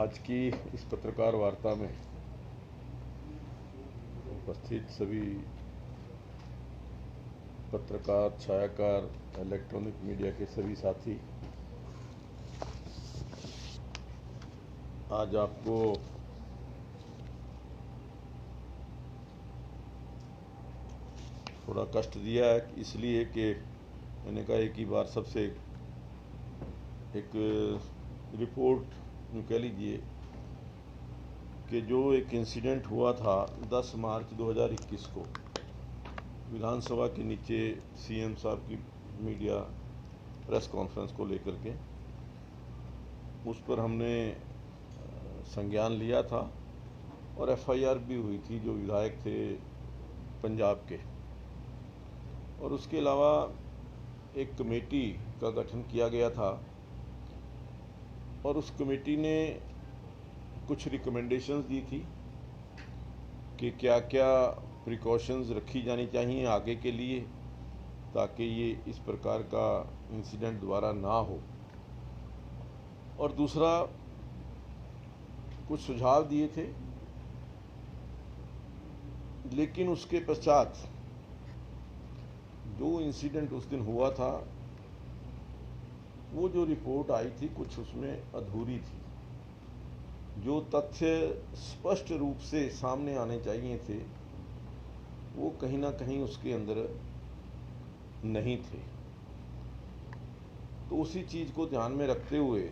आज की इस पत्रकार वार्ता में उपस्थित सभी पत्रकार, छायाकार, इलेक्ट्रॉनिक मीडिया के सभी साथी, आज आपको थोड़ा कष्ट दिया है इसलिए कि मैंने कहा एक ही बार सबसे एक रिपोर्ट कह लीजिए कि जो एक इंसिडेंट हुआ था 10 मार्च 2021 को विधानसभा के नीचे सीएम साहब की मीडिया प्रेस कॉन्फ्रेंस को लेकर के, उस पर हमने संज्ञान लिया था और एफआईआर भी हुई थी जो विधायक थे पंजाब के, और उसके अलावा एक कमेटी का गठन किया गया था और उस कमेटी ने कुछ रिकमेंडेशंस दी थी कि क्या क्या प्रिकॉशंस रखी जानी चाहिए आगे के लिए ताकि ये इस प्रकार का इंसिडेंट दोबारा ना हो। और दूसरा कुछ सुझाव दिए थे, लेकिन उसके पश्चात जो इंसिडेंट उस दिन हुआ था वो जो रिपोर्ट आई थी कुछ उसमें अधूरी थी। जो तथ्य स्पष्ट रूप से सामने आने चाहिए थे वो कहीं ना कहीं उसके अंदर नहीं थे। तो उसी चीज़ को ध्यान में रखते हुए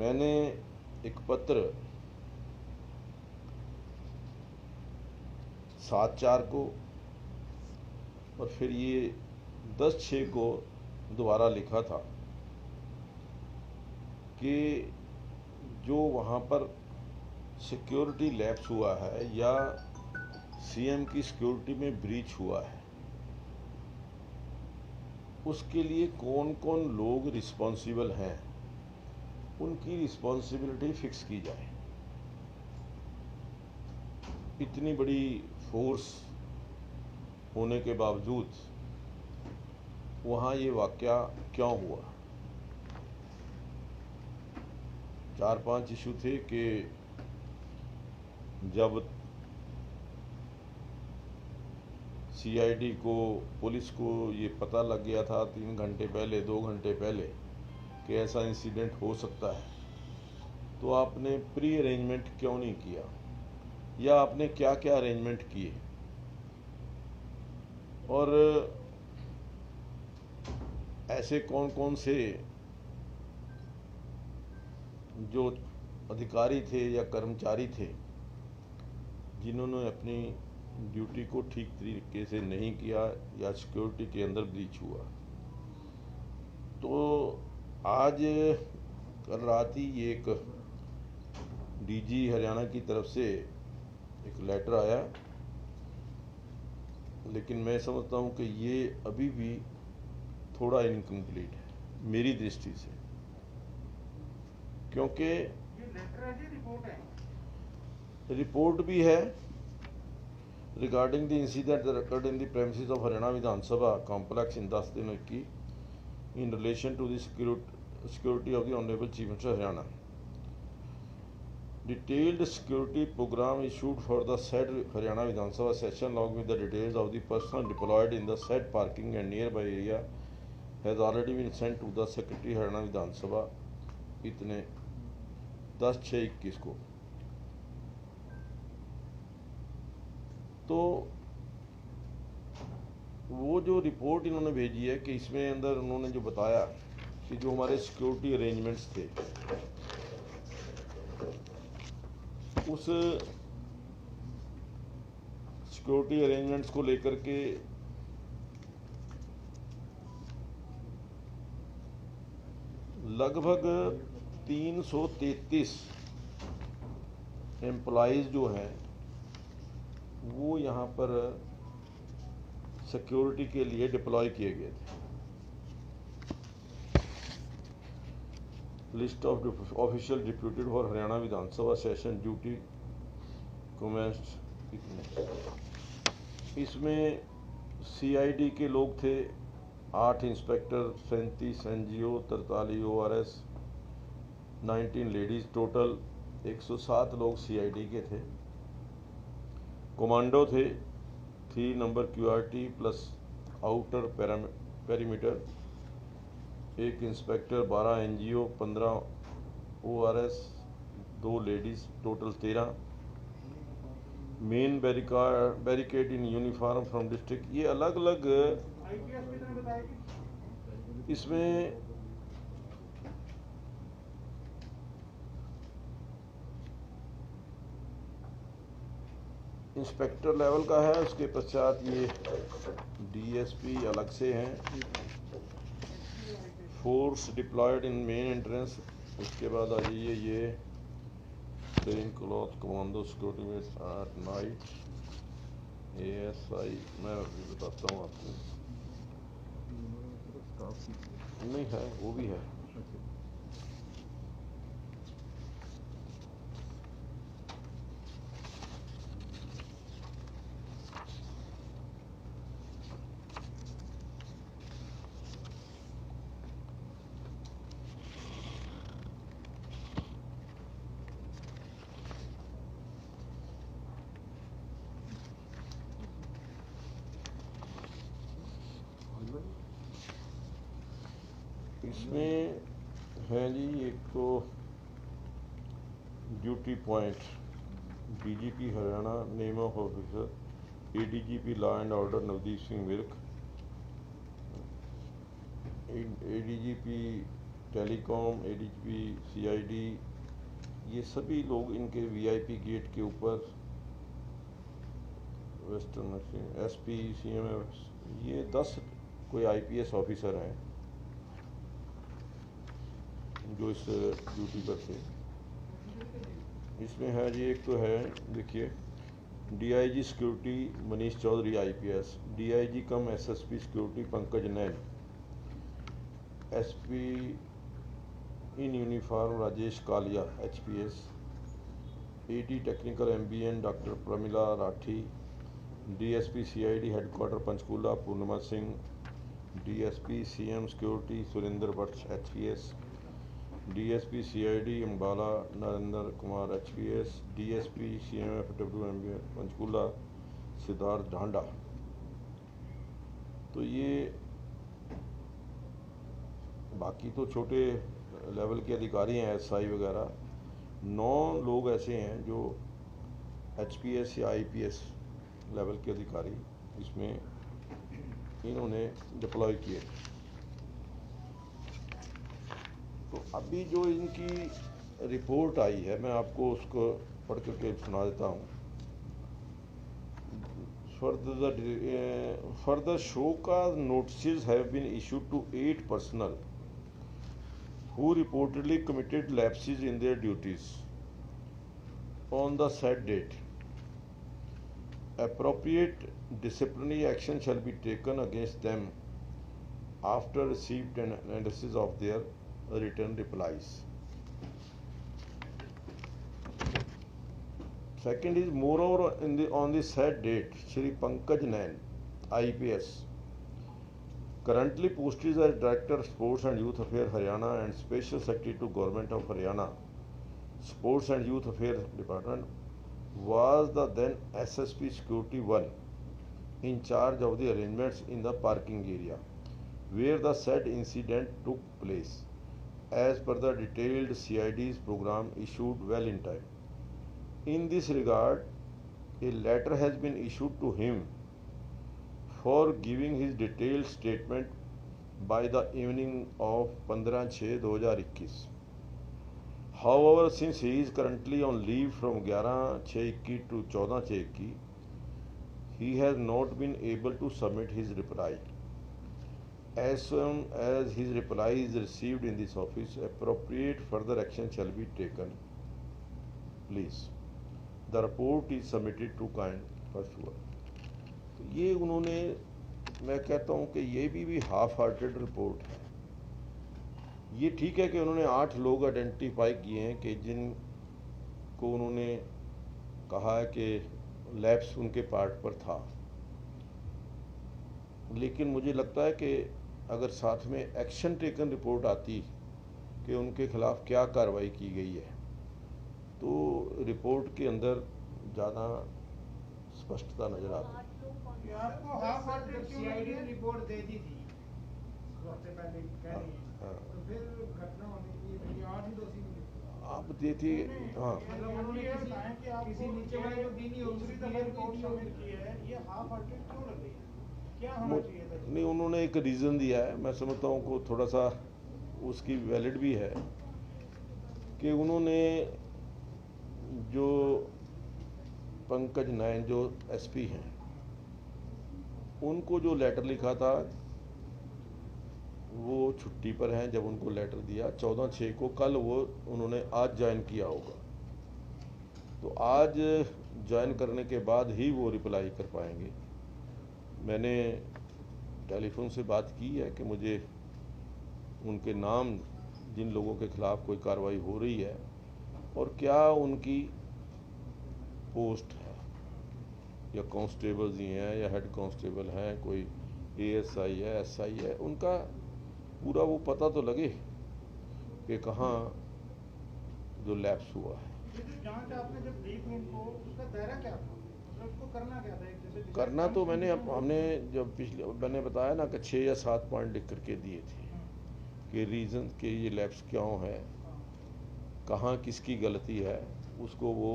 मैंने एक पत्र 7/4 को और फिर ये 10/6 को दोबारा लिखा था कि जो वहाँ पर सिक्योरिटी लैप्स हुआ है या सीएम की सिक्योरिटी में ब्रीच हुआ है उसके लिए कौन कौन लोग रिस्पॉन्सिबल हैं, उनकी रिस्पॉन्सिबिलिटी फिक्स की जाए। इतनी बड़ी फोर्स होने के बावजूद वहाँ ये वाकया क्यों हुआ। 4-5 इशू थे कि जब सीआईडी को, पुलिस को ये पता लग गया था 3 घंटे पहले, 2 घंटे पहले कि ऐसा इंसिडेंट हो सकता है, तो आपने प्री अरेंजमेंट क्यों नहीं किया या आपने क्या क्या अरेंजमेंट किए। और ऐसे कौन कौन से जो अधिकारी थे या कर्मचारी थे जिन्होंने अपनी ड्यूटी को ठीक तरीके से नहीं किया या सिक्योरिटी के अंदर ब्रीच हुआ। तो आज कल रात ही एक डीजी हरियाणा की तरफ से एक लेटर आया, लेकिन मैं समझता हूँ कि ये अभी भी थोड़ा इनकम्प्लीट है मेरी दृष्टि से, क्योंकि ये लेटर है जी रिपोर्ट है? रिपोर्ट भी है regarding the incident that occurred in the premises of Haryana Vidhan Sabha complex in 10/21 in relation to the security of the Honorable Chief Minister Haryana. Detailed security program issued for the said Haryana Vidhan Sabha session along with the details of the personnel deployed in the said parking and nearby area has already been sent to the Secretary Haryana Vidhan Sabha इतने 10/6/21 को। तो वो जो report इन्होंने भेजी है कि इसमें अंदर उन्होंने जो बताया कि जो हमारे सिक्योरिटी अरेंजमेंट्स थे उस सिक्योरिटी अरेंजमेंट्स को लेकर के लगभग 333 एम्प्लॉइज जो हैं वो यहाँ पर सिक्योरिटी के लिए डिप्लॉय किए गए थे। List of official deputed for Haryana Vidhan Sabha session duty commenced इसमें सीआईडी के लोग थे 8 inspector, 37 NGO, 43 ORS, 19 ladies, total 107 लोग CID के थे। कमांडो थे 3 number QRT plus outer perimeter, एक inspector, 12 NGO, 15 ORS, 2 ladies, total 13। Main barricade in uniform from district. ये अलग अलग IPS कितने बताएगी? इसमें इंस्पेक्टर लेवल का है, उसके पश्चात ये DSP अलग से हैं, फोर्स डिप्लॉयड इन मेन एंट्रेंस। उसके बाद आ जाइए ये प्लेन क्लॉथ कमांडो सिक्योरिटी में एट नाइट, ASI। मैं अभी बताता हूँ आपको, नहीं है वो भी है। इसमें है जी एक तो duty point, DGP Haryana, name of officer ADGP law and order Navdeep Singh Virk, ADGP telecom, ADGP CID, ये सभी लोग इनके VIP गेट के ऊपर, वेस्टर्न SP CMF, ये 10 कोई IPS ऑफिसर हैं जो इस ड्यूटी पर थे। इसमें है जी एक तो है, देखिए DIG security Manish Chaudhary IPS, DIG cum SSP security Pankaj Nain, SP in uniform Rajesh Kalia HPS, AD technical MBN doctor Pramila Rathi, DSP CID headquarter Panchkula Purnima Singh, DSP CM security Surendra Bhatt HPS, DSP CID Ambala Narendra Kumar HPS, DSP CMF WMB Panchkula Siddharth Dhanda. तो ये बाकी तो छोटे लेवल के अधिकारी हैं, SI वगैरह। 9 लोग ऐसे हैं जो HPS या IPS लेवल के अधिकारी इसमें इन्होंने डिप्लॉय किए। तो अभी जो इनकी रिपोर्ट आई है, मैं आपको उसको पढ़ करके सुना देता हूँ। Further show cause notice have been issued to 8 personnel who reportedly committed lapses in their duties on the said date. Appropriate disciplinary action shall be taken against them after received an analysis of their written replies. Second is, moreover, on the said date, Shri Pankaj Nain, IPS, currently posted as Director Sports and Youth Affairs Haryana and Special Secretary to Government of Haryana, Sports and Youth Affairs Department, was the then SSP Security 1 in charge of the arrangements in the parking area where the said incident took place, as per the detailed CID's program issued well in time. In this regard, a letter has been issued to him for giving his detailed statement by the evening of 15/6/2021. However, since he is currently on leave from 11/6/21 to 14/6/21, he has not been able to submit his reply. As soon as his reply is received in this office, appropriate further action shall be taken. Please. The report is submitted to kind pursuer. तो ये उन्होंने, मैं कहता हूँ कि ये भी half hearted report है। ये ठीक है कि उन्होंने 8 लोग आइडेंटिफाई किए हैं कि जिनको उन्होंने कहा है कि लैप्स उनके पार्ट पर था, लेकिन मुझे लगता है कि अगर साथ में एक्शन टेकन रिपोर्ट आती कि उनके खिलाफ क्या कार्रवाई की गई है। तो रिपोर्ट के अंदर ज़्यादा स्पष्टता नज़र आती है। ये आपको हाफ हार्टेड क्यों लगी सीआईडी है? ने रिपोर्ट दे दी थी 2 हफ्ते पहले कह रही है, हाँ। तो फिर घटना होने की ये 8 ही दोषी मिले। आप देखिए, हाँ, मतलब उन्होंने ये किसी- बताएं कि आपको किसी नीचे वाले को दी नहीं होगी, दूसरी superior दफा को रिपोर्ट दी होगी। सबमिट की है, ये हाफ हार्टेड क्यों लग रही है? क्या होना चाहिए था? नहीं, उन्होंने एक रीज़न दिया है, मैं समझता हूँ को थोड़ा सा उसकी वैलिड भी है कि उन्होंने जो पंकज नैन जो एसपी हैं उनको जो लेटर लिखा था वो छुट्टी पर हैं। जब उनको लेटर दिया 14/6 को, कल वो उन्होंने आज ज्वाइन किया होगा, तो आज ज्वाइन करने के बाद ही वो रिप्लाई कर पाएंगे। मैंने टेलीफोन से बात की है कि मुझे उनके नाम, जिन लोगों के खिलाफ कोई कार्रवाई हो रही है और क्या उनकी पोस्ट है, या कांस्टेबल्स ही हैं या हेड कांस्टेबल हैं, कोई एएसआई है, एसआई है, उनका पूरा वो पता तो लगे कि कहाँ जो लैप्स हुआ है। ये जो जांच आपने जब दी थी इनको, उसका दायरा क्या था? मतलब उसको करना क्या था? एक जैसे करना तो हमने जब पिछले मैंने बताया ना कि 6 या 7 पॉइंट लिख करके दिए थे कि रीज़न कि ये लैप्स क्यों है, कहाँ किसकी गलती है, उसको वो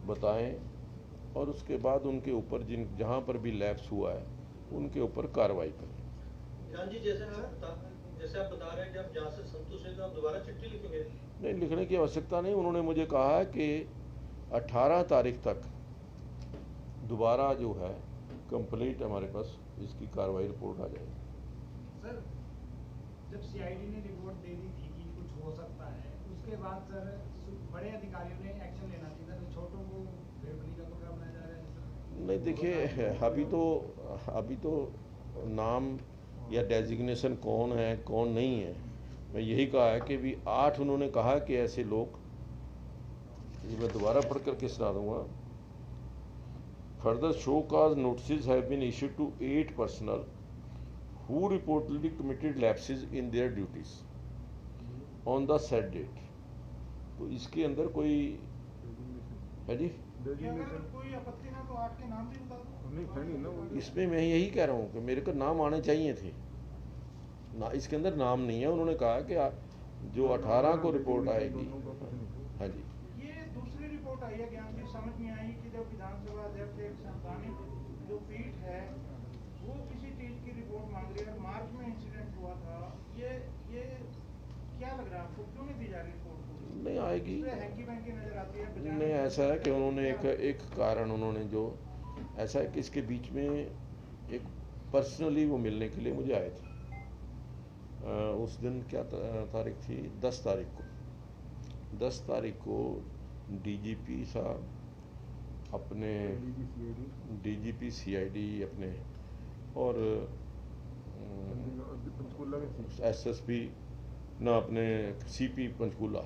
बताएं और उसके बाद उनके ऊपर जहाँ पर भी लैप्स हुआ है उनके ऊपर कार्रवाई करें। जान जी, जैसे आप बता रहे हैं कि आप जहाँ से संतुष्ट हैं तो आप दोबारा चिट्ठी लिखेंगे? नहीं, लिखने की आवश्यकता नहीं। उन्होंने मुझे कहा है कि 18 तारीख तक दोबारा जो है कंप्लीट हमारे पास इसकी कार्रवाई रिपोर्ट आ जाएगी। सर, जब सीआईडी ने रिपोर्ट दे दी थी कि कुछ हो सकता है, उसके बाद सर बड़े अधिकारियों ने एक्शन लेना चाहिए था, तो छोटों को भेड़बली का बकरा बनाया जा रहा है सर। नहीं, देखिए, अभी तो नाम या डेजिग्नेशन कौन है कौन नहीं है, मैं यही कहा है कि भी 8 उन्होंने कहा कि ऐसे लोग, ये मैं दोबारा पढ़ करके सुना दूंगा। Further show cause notice have been issued to 8 personnel who reportedly committed lapses in their duties on the said date। तो इसके अंदर कोई है जी, ये अगर कोई आपत्ति ना तो 8 के नाम भी बता दो। इसमें मैं यही कह रहा हूँ कि मेरे को नाम आने चाहिए थे ना, इसके अंदर नाम नहीं है। उन्होंने कहा कि जो 18 को रिपोर्ट आएगी। हाँ जी, ये दूसरी रिपोर्ट आई है ज्ञान जी, समझ नहीं आई कि जब विधानसभा अध्यक्ष एक संवैधानिक जो पीठ है वो किसी चीज की रिपोर्ट मांग रही है। मार्च में इंसिडेंट हुआ था, ये क्या लग रहा है आपको, क्यों नहीं दी जा रही रिपोर्ट को? नहीं आएगी। हैंकी वैंकी नजर आती है। नहीं, ऐसा है कि उन्होंने एक कारण उन्होंने जो ऐसा है कि इसके बीच में एक पर्सनली वो मिलने के लिए मुझे आए थे। उस दिन क्या तारीख थी, 10 तारीख को 10 तारीख को डीजीपी साहब अपने डीजीपी सीआईडी अपने और एसएसपी ना अपने सीपी पंचकूला,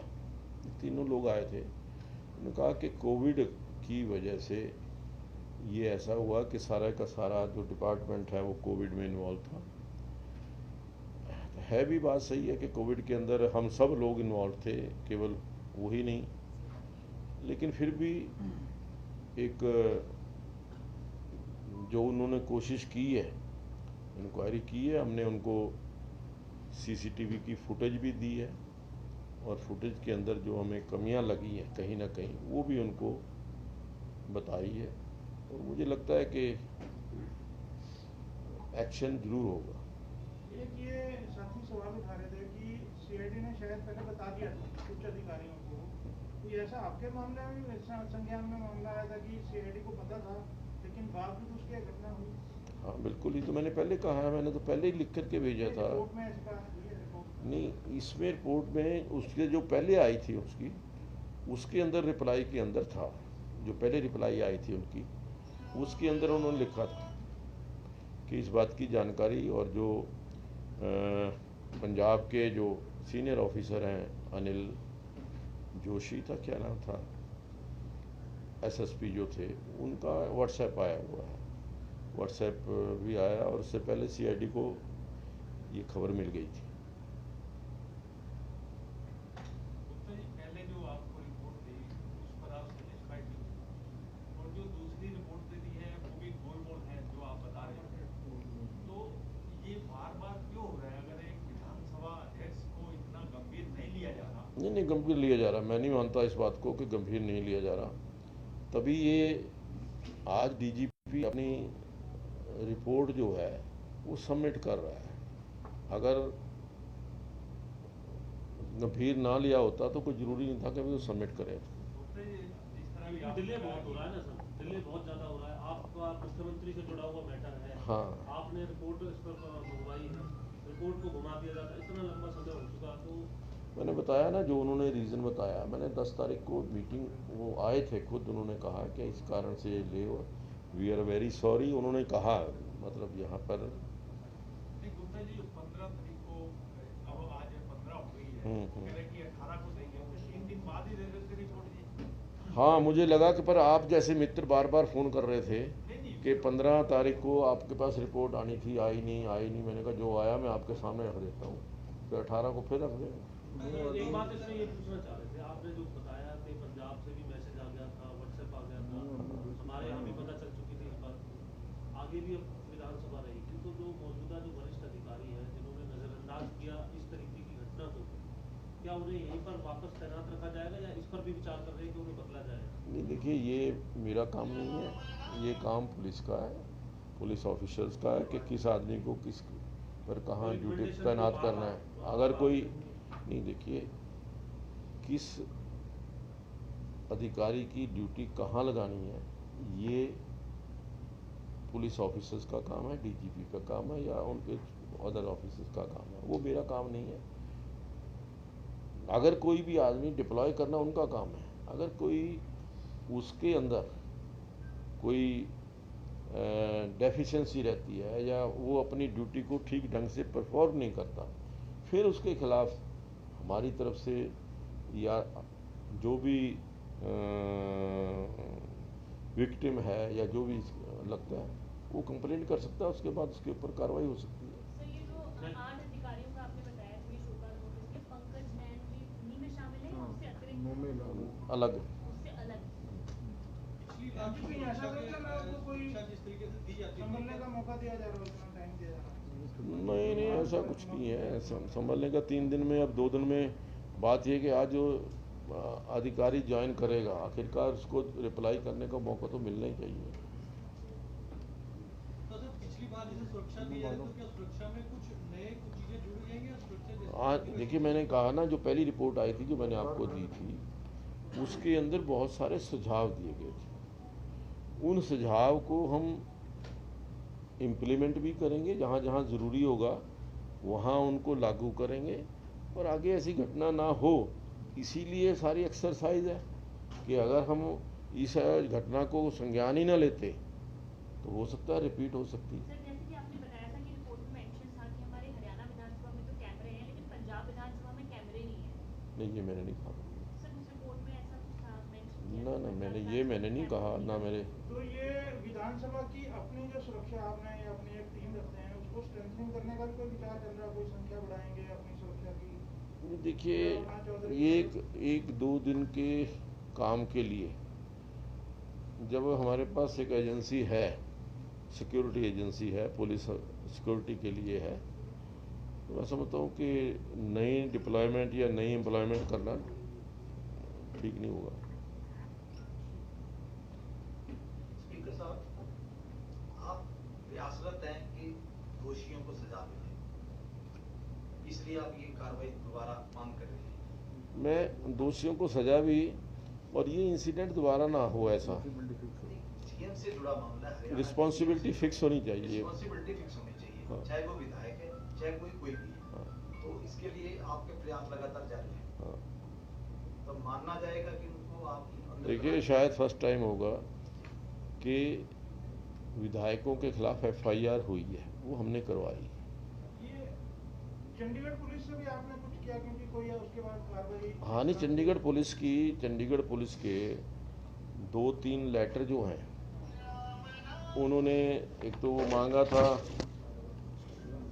तीनों लोग आए थे। उन्होंने कहा कि कोविड की वजह से ये ऐसा हुआ कि सारा का सारा जो डिपार्टमेंट है वो कोविड में इन्वॉल्व था। है भी बात सही है कि कोविड के अंदर हम सब लोग इन्वॉल्व थे, केवल वही नहीं, लेकिन फिर भी एक जो उन्होंने कोशिश की है, इंक्वायरी की है, हमने उनको सीसीटीवी की फुटेज भी दी है और फुटेज के अंदर जो हमें कमियां लगी हैं कहीं ना कहीं वो भी उनको बताई है और मुझे लगता है कि एक्शन जरूर होगा। एक ये साथी सवाल उठा रहे थे कि सीआईडी ने शायद पहले बता दिया था उच्च अधिकारियों को, कोई ऐसा आपके मामले में भी संज्ञान में मामला आया था कि सीआईडी को पता था लेकिन बावजूद उसकी घटना हुई? हाँ बिल्कुल, ही तो मैंने पहले कहा है, मैंने तो पहले ही लिख करके भेजा था। रिपोर्ट में ऐसी बात हुई है? रिपोर्ट नहीं, इसमें रिपोर्ट में उसके जो पहले आई थी उसके अंदर रिप्लाई के अंदर था, जो पहले रिप्लाई आई थी उनकी, उसके अंदर उन्होंने लिखा था कि इस बात की जानकारी, और जो पंजाब के जो सीनियर ऑफिसर हैं अनिल जोशी था, क्या नाम था, एसएसपी जो थे, उनका व्हाट्सएप आया हुआ है, व्हाट्सएप भी आया और उससे पहले सीआईडी को ये खबर मिल गई थी। नहीं गंभीर लिया जा रहा, मैं नहीं मानता इस बात को कि गंभीर नहीं लिया जा रहा। तभी ये आज डीजीपी अपनी रिपोर्ट जो है वो सबमिट कर रहा है। अगर गंभीर ना लिया होता तो कोई ज़रूरी नहीं था कि वो सबमिट करें। डिले बहुत हो रहा है ना सर, डिले बहुत ज़्यादा हो रहा है। आपका मुख्यमंत्री से जुड़ा हुआ मैटर है, हाँ, आपने रिपोर्ट इस पर मंगवाई है, रिपोर्ट को घुमा दिया जाता है, इतना लंबा समय हो चुका। तो मैंने बताया ना जो उन्होंने रीज़न बताया, मैंने 10 तारीख को मीटिंग, वो आए थे खुद, उन्होंने कहा कि इस कारण से ये ले, वी आर वेरी सॉरी उन्होंने कहा। मतलब यहाँ पर गुप्ता जी 15 तारीख को, अब आज 15 हो गई है, कह रहे कि 18 को देंगे, तो 3 दिन बाद ही दे देते रिपोर्ट जी। हाँ, मुझे लगा कि पर आप जैसे मित्र बार बार फ़ोन कर रहे थे नहीं कि 15 तारीख को आपके पास रिपोर्ट आनी थी, आई नहीं। मैंने कहा जो आया मैं आपके सामने रख देता हूँ, फिर 18 को फिर रख देंगे। एक बात इसमें ये पूछना चाह रहे थे, आपने जो बताया कि पंजाब से भी मैसेज आ गया था, व्हाट्सएप आ गया था, हमारे यहाँ भी पता चल चुकी थी इस बात की, आगे भी अब विधानसभा रहेगी, तो जो मौजूदा जो वरिष्ठ अधिकारी हैं जिन्होंने नज़रअंदाज किया इस तरीके की घटना को, क्या उन्हें यहीं पर वापस तैनात रखा जाएगा या इस पर भी विचार कर रहे हैं कि उन्हें बदला जाएगा? नहीं देखिए, ये मेरा काम नहीं है, ये काम पुलिस का है, पुलिस ऑफिसर्स का है कि किस आदमी को किस पर कहाँ ड्यूटी तैनात करना है। अगर कोई नहीं, देखिए किस अधिकारी की ड्यूटी कहाँ लगानी है ये पुलिस ऑफिसर्स का काम है, डीजीपी का काम है या उनके अदर ऑफिसर्स का काम है, वो मेरा काम नहीं है। अगर कोई भी आदमी डिप्लॉय करना उनका काम है। अगर कोई उसके अंदर कोई डेफिशिएंसी रहती है या वो अपनी ड्यूटी को ठीक ढंग से परफॉर्म नहीं करता, फिर उसके खिलाफ हमारी तरफ से या जो भी विक्टिम है या जो भी लगता है वो कंप्लेंट कर सकता है, उसके बाद उसके ऊपर कार्रवाई हो सकती है। सर, ये जो 8 अधिकारियों का आपने बताया जो ये शोकॉज नोटिस के, पंकज नैन भी उन्हीं में शामिल है या उससे अतिरिक्त? अलग उससे अलग? कहीं ऐसा लगता है आपको कोई जिस तरीके से दी जाती है संभलने का मौका दिया जा रहा है, उतना टाइम दिया जा रहा है? नहीं, ऐसा कुछ नहीं है। संभलने का 3 दिन में, अब 2 दिन में। बात यह कि आज जो अधिकारी ज्वाइन करेगा, आखिरकार उसको रिप्लाई करने का मौका तो मिलना ही चाहिए। तो सर पिछली बार जैसे सुरक्षा दी है तो क्या सुरक्षा में कुछ चीजें जुड़ जाएंगी या सुरक्षा आज देखिए, मैंने कहा ना, जो पहली रिपोर्ट आई थी जो मैंने आपको दी थी, उसके अंदर बहुत सारे सुझाव दिए गए थे। उन सुझाव को हम इम्प्लीमेंट भी करेंगे, जहाँ जहाँ ज़रूरी होगा वहाँ उनको लागू करेंगे, और आगे ऐसी घटना ना हो, इसीलिए सारी एक्सरसाइज है कि अगर हम इस घटना को संज्ञान ही ना लेते तो हो सकता है रिपीट हो सकती है। सर, जैसे कि आपने बताया था कि रिपोर्ट में मेंशन था कि हमारे हरियाणा विधानसभा में तो कैमरे हैं लेकिन पंजाब विधानसभा में कैमरे नहीं है। नहीं, ये मैंने नहीं कहा। सर, उस रिपोर्ट में ऐसा कुछ था मेंशन? ना, मैंने नहीं कहा ना मेरे। तो ये विधानसभा की अपनी जो सुरक्षा आपने अपनी एक टीम रखते हैं, उसको स्ट्रेंथनिंग करने का भी कोई विचार चल रहा है? कोई संख्या बढ़ाएंगे अपनी सुरक्षा की? देखिए, एक 2 दिन के काम के लिए जब हमारे पास एक एजेंसी है, सिक्योरिटी एजेंसी है, पुलिस सिक्योरिटी के लिए है, तो मैं समझता हूँ कि नई डिप्लॉयमेंट या नई एम्प्लॉयमेंट करना ठीक नहीं होगा। स्पीकर साहब, आप प्रयासरत हैं कि दोषियों को सजा मिले, इसलिए आप ये कार्रवाई दोबारा मांग कर रहे हैं? मैं दोषियों को सजा भी, और ये इंसिडेंट दोबारा ना हो, ऐसा सीएम से जुड़ा मामला है, रिस्पॉन्सिबिलिटी फिक्स होनी चाहिए। रिस्पॉन्सिबिलिटी फिक्स होनी चाहिए, हाँ। चाहे वो विधायक है चाहे कोई भी है। हाँ। तो इसके लिए आपके प्रयास लगातार जारी है। हाँ। तो मानना जाएगा कि उनको आप अंदर देखिए, शायद फर्स्ट टाइम होगा कि विधायकों के खिलाफ FIR हुई है, वो हमने करवाई। ये चंडीगढ़ पुलिस से भी आपने कुछ किया, क्योंकि कोई उसके बाद कार्रवाई? हाँ, नहीं, चंडीगढ़ पुलिस के 2-3 लेटर जो हैं, उन्होंने एक तो वो मांगा था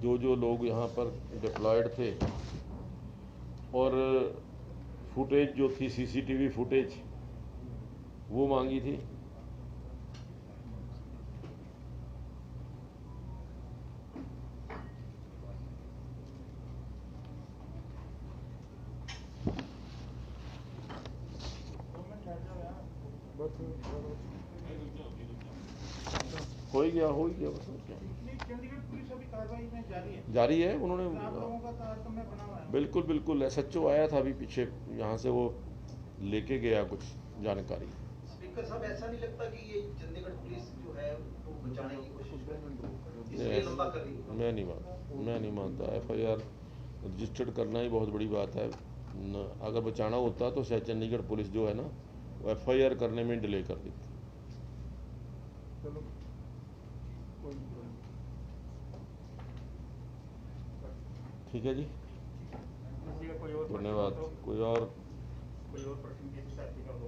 जो लोग यहाँ पर डिप्लॉयड थे, और फुटेज जो थी, CCTV फुटेज, वो मांगी थी। हो ही गया बस और क्या। इसलिए चंडीगढ़ पुलिस अभी कार्रवाई में जारी है। जारी है, उन्होंने आप लोगों का तारतम्य बना हुआ है। बिल्कुल SHO आया था अभी पीछे, यहाँ से वो लेके गया कुछ जानकारी। स्पीकर साहब, ऐसा नहीं लगता कि ये चंडीगढ़ पुलिस जो है वो बचाने की कोशिश कर रही है, इसलिए लंबा कर रही है? मैं नहीं मानता। FIR रजिस्टर्ड करना ही बहुत बड़ी बात है अगर बचाना होता तो शायद चंडीगढ़ पुलिस जो है ना वो FIR करने में डिले कर देती। ठीक है जी, किसी का कोई और प्रश्न हो धन्यवाद। तो कोई और प्रश्न किसी साथी का हो?